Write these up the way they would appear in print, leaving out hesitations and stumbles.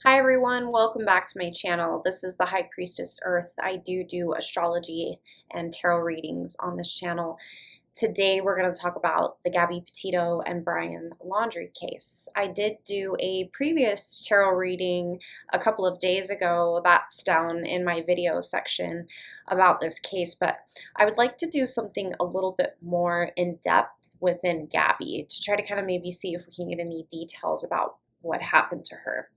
Hi everyone, welcome back to my channel. This is the High Priestess Earth. I do astrology and tarot readings on this channel. Today we're going to talk about the Gabby Petito and Brian Laundrie case. I did do a previous tarot reading a couple of days ago. That's down in my video section about this case, but I would like to do something a little bit more in depth within Gabby to try to kind of maybe see if we can get any details about what happened to her.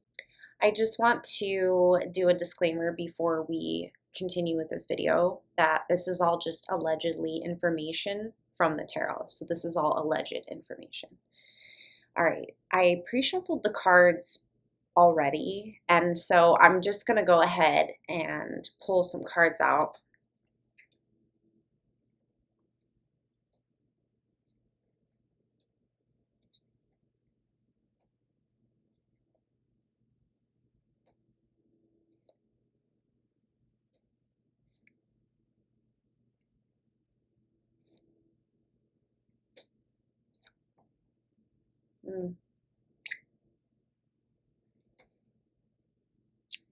I just want to do a disclaimer before we continue with this video that this is all just allegedly information from the tarot. So this is all alleged information. All right, I pre-shuffled the cards already, and so I'm just going to go ahead and pull some cards out.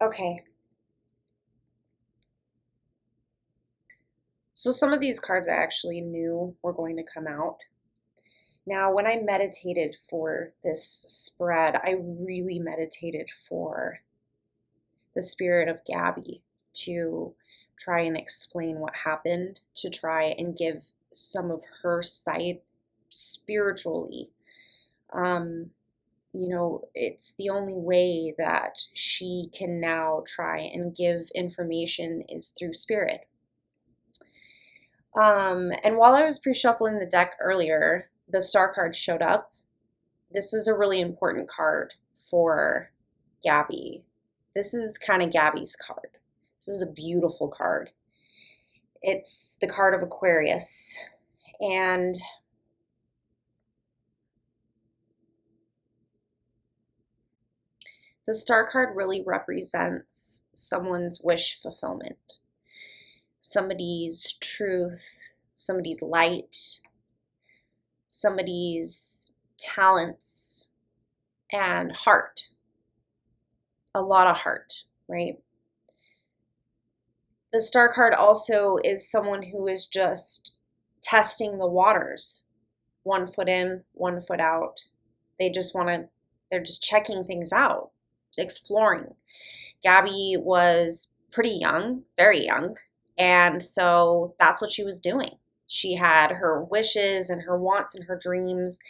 Okay. So some of these cards I actually knew were going to come out. Now, when I meditated for this spread, I really meditated for the spirit of Gabby to try and explain what happened, to try and give some of her sight spiritually. It's the only way that she can now try and give information is through spirit. And while I was pre-shuffling the deck earlier, the star card showed up. This is a really important card for Gabby. This is kind of Gabby's card. This is a beautiful card. It's the card of Aquarius. And the star card really represents someone's wish fulfillment, somebody's truth, somebody's light, somebody's talents, and heart. A lot of heart, right? The star card also is someone who is just testing the waters. 1 foot in, 1 foot out. They're just checking things out, exploring. Gabby was pretty young, very young, and so that's what she was doing. She had her wishes and her wants and her dreams,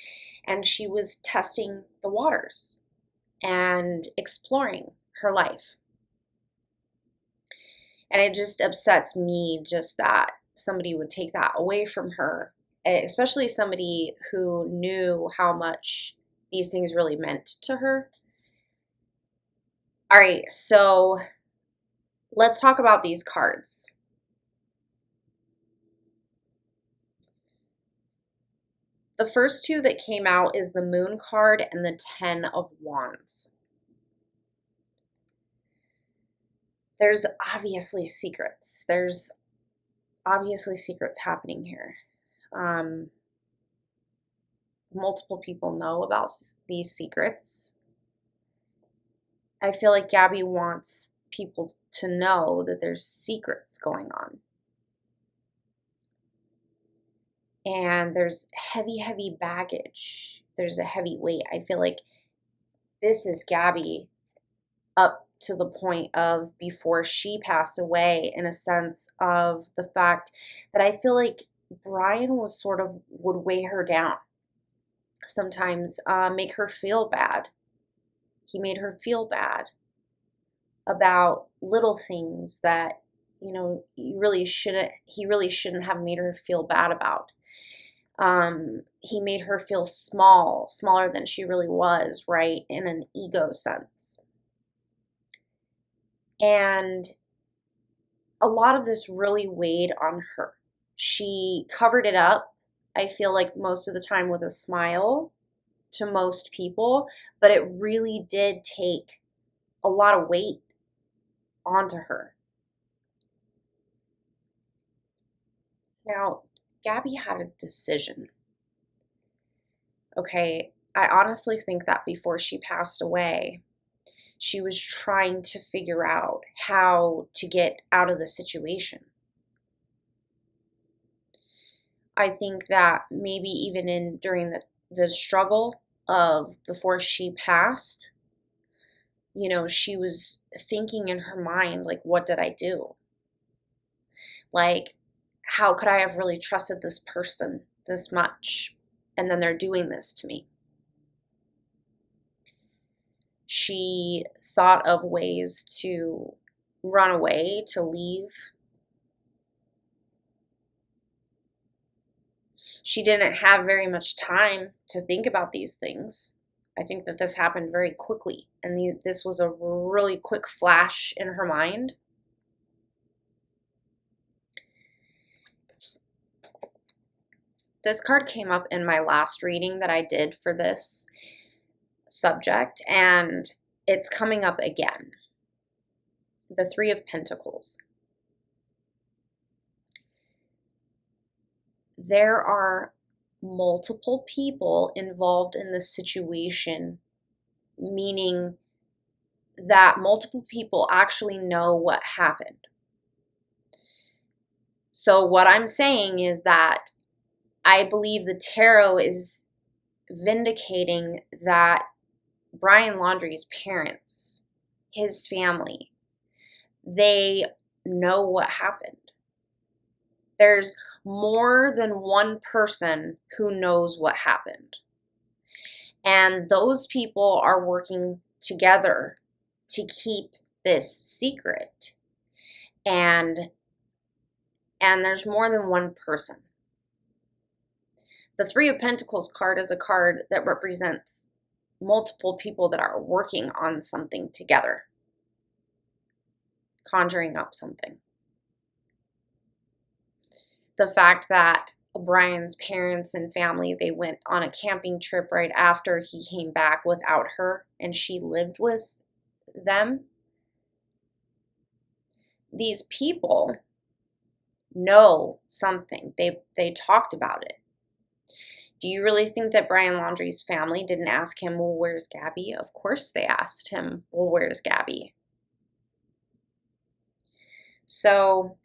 and she was testing the waters and exploring her life. And it just upsets me just that somebody would take that away from her, especially somebody who knew how much these things really meant to her. All right, so let's talk about these cards. The first two that came out is the Moon card and the 10 of Wands. There's obviously secrets. There's obviously secrets happening here. Multiple people know about these secrets. I feel like Gabby wants people to know that there's secrets going on. And there's heavy, heavy baggage. There's a heavy weight. I feel like this is Gabby up to the point of before she passed away, in a sense of the fact that I feel like Brian would weigh her down. Sometimes make her feel bad. He made her feel bad about little things that, he really shouldn't have made her feel bad about. He made her feel smaller than she really was, right? In an ego sense. And a lot of this really weighed on her. She covered it up, I feel like most of the time, with a smile to most people, but it really did take a lot of weight onto her. Now, Gabby had a decision. Okay, I honestly think that before she passed away, She was trying to figure out how to get out of the situation. I think that maybe even during the struggle of before she passed, she was thinking in her mind, like, what did I do? Like, how could I have really trusted this person this much? And then they're doing this to me. She thought of ways to run away, to leave. She didn't have very much time to think about these things. I think that this happened very quickly, and this was a really quick flash in her mind. This card came up in my last reading that I did for this subject, and it's coming up again. The Three of Pentacles. There are multiple people involved in this situation, meaning that multiple people actually know what happened. So what I'm saying is that I believe the tarot is vindicating that Brian Laundrie's parents, his family, they know what happened. There's more than one person who knows what happened. And those people are working together to keep this secret. And there's more than one person. The Three of Pentacles card is a card that represents multiple people that are working on something together, conjuring up something. The fact that Brian's parents and family, they went on a camping trip right after he came back without her, and she lived with them. These people know something. They talked about it. Do you really think that Brian Laundrie's family didn't ask him, well, where's Gabby? Of course they asked him, well, where's Gabby? So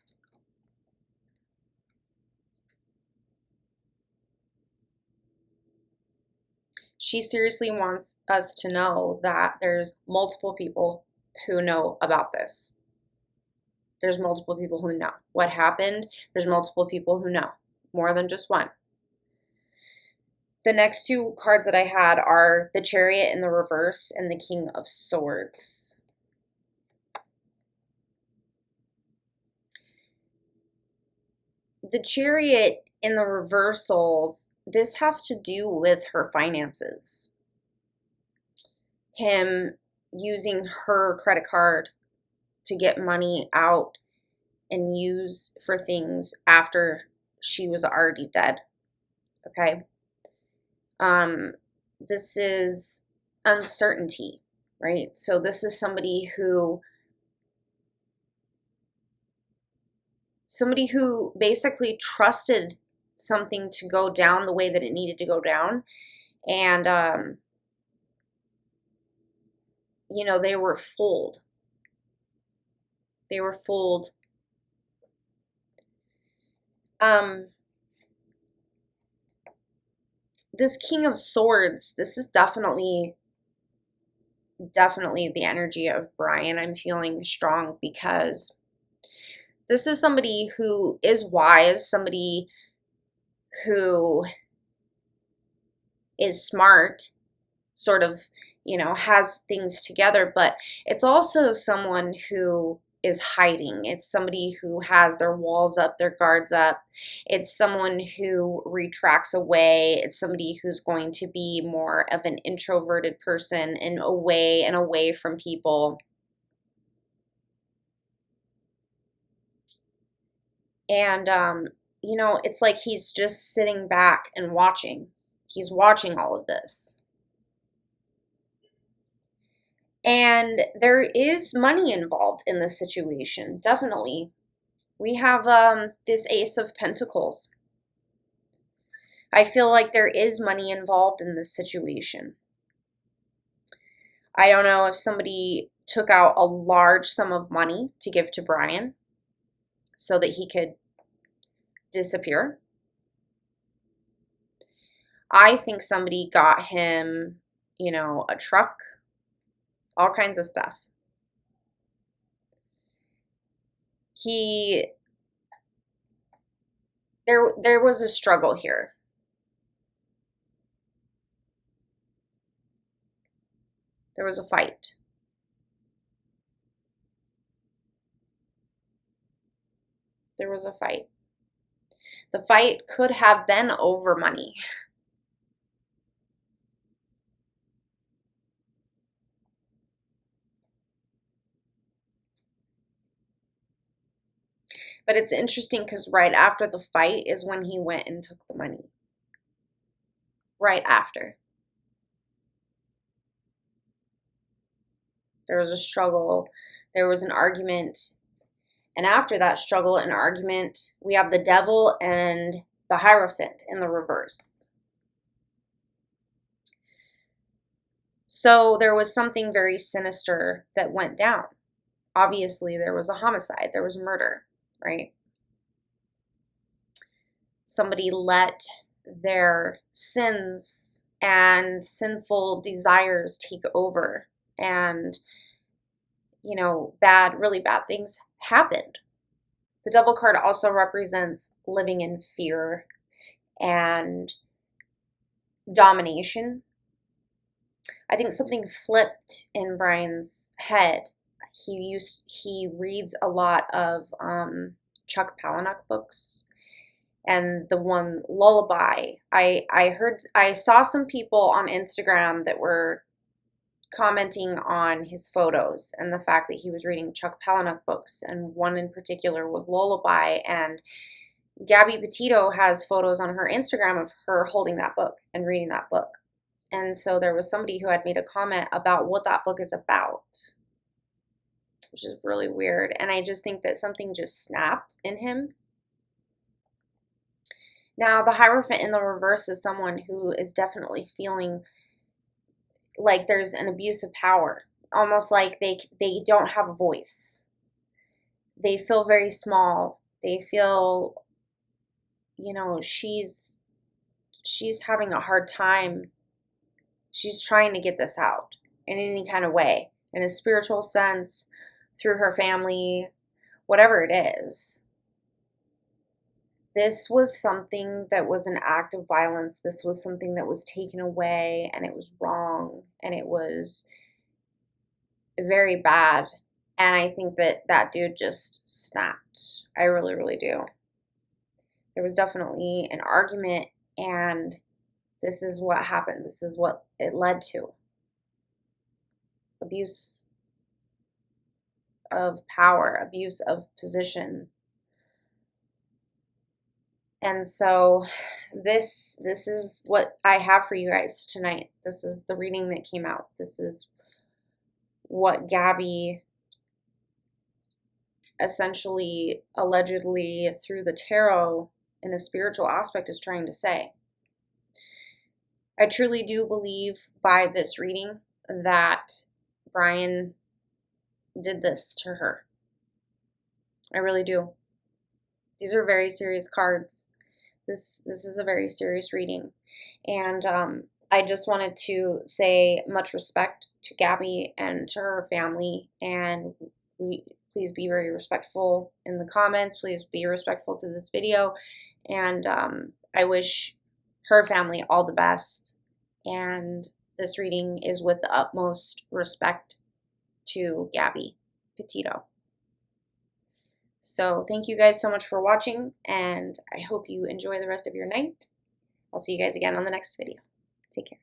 she seriously wants us to know that there's multiple people who know about this. There's multiple people who know what happened. There's multiple people who know, more than just one. The next two cards that I had are the Chariot in the reverse and the King of Swords. The Chariot in the reversals, this has to do with her finances. Him using her credit card to get money out and use for things after she was already dead. Okay? This is uncertainty, right? So this is somebody who basically trusted something to go down the way that it needed to go down. And, they were fooled. They were fooled. This King of Swords, this is definitely the energy of Brian. I'm feeling strong because this is somebody who is wise, somebody who is smart, sort of, has things together, but it's also someone who is hiding. It's somebody who has their walls up, their guards up. It's someone who retracts away. It's somebody who's going to be more of an introverted person and away from people. And, it's like he's just sitting back and watching. He's watching all of this. And there is money involved in this situation, definitely. We have this Ace of Pentacles. I feel like there is money involved in this situation. I don't know if somebody took out a large sum of money to give to Brian so that he could disappear. I think somebody got him, a truck, all kinds of stuff. There was a struggle here. There was a fight. There was a fight. The fight could have been over money. But it's interesting because right after the fight is when he went and took the money. Right after. There was a struggle. There was an argument. And after that struggle and argument, we have the devil and the Hierophant in the reverse. So there was something very sinister that went down. Obviously, there was a homicide. There was murder, right? Somebody let their sins and sinful desires take over, and really bad things happened. The devil card also represents living in fear and domination. I think something flipped in Brian's head. He reads a lot of Chuck Palahniuk books, and the one Lullaby. I saw some people on Instagram that were commenting on his photos and the fact that he was reading Chuck Palahniuk books, and one in particular was Lullaby, and Gabby Petito has photos on her Instagram of her holding that book and reading that book. And so there was somebody who had made a comment about what that book is about, which is really weird. And I just think that something just snapped in him. Now, the Hierophant in the reverse is someone who is definitely feeling like there's an abuse of power, almost like they don't have a voice. They feel very small. They feel, she's having a hard time. She's trying to get this out in any kind of way, in a spiritual sense, through her family, whatever it is. This was something that was an act of violence. This was something that was taken away, and it was wrong, and it was very bad. And I think that dude just snapped. I really, really do. There was definitely an argument, and this is what happened. This is what it led to. Abuse of power, abuse of position. And so this is what I have for you guys tonight. This is the reading that came out. This is what Gabby essentially, allegedly, through the tarot in a spiritual aspect is trying to say. I truly do believe by this reading that Brian did this to her. I really do. These are very serious cards. This is a very serious reading. And I just wanted to say much respect to Gabby and to her family. And please be very respectful in the comments. Please be respectful to this video. And I wish her family all the best. And this reading is with the utmost respect to Gabby Petito. So thank you guys so much for watching, and I hope you enjoy the rest of your night. I'll see you guys again on the next video. Take care.